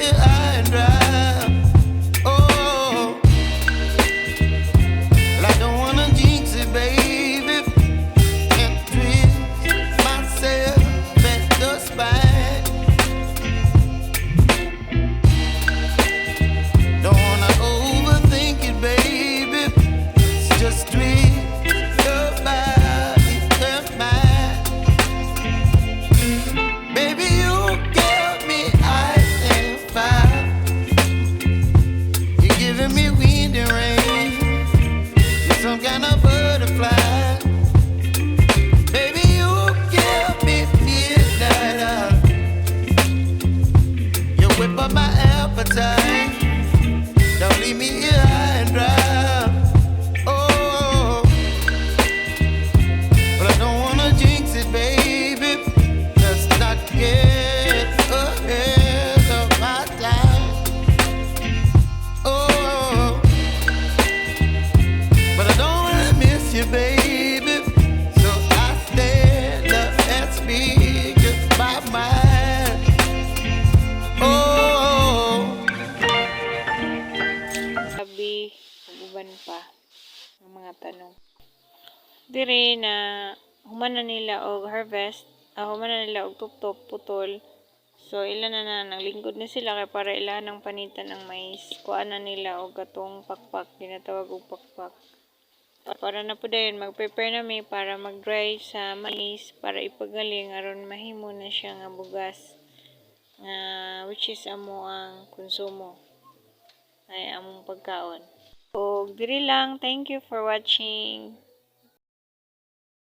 here high and dry. Oh, well, I don't wanna jinx it, baby, and twist myself at the spine. Don't wanna overthink it, baby. It's just twist your body and mine. Baby, you give me ice and fire. You're giving me wind and rain. You're some kind of butterfly. Baby, you give me midnight. You whip up my appetite. Don't leave me here high and dry. Oh, but I don't wanna jinx it, baby. Let's not get ahead of my time. Oh, but I don't wanna miss you, baby. So I stand up and speak my mind. Oh. Sabi, uban pa ang mga tanong. Diri na humana nila og harvest, humana nila og tup-tup putol. So ilan na naglingkod na sila kay para ilan ng panitan ng mais. Kuan na nila og katong pakpak, ginatawag og pakpak. Para na po dayon mag-prepare na mi para mag-dry sa mais para ipagaling aron mahimo na siya nga bugas. Which is amo ang konsumo. Ay among pagkaon. O diri lang, thank you for watching.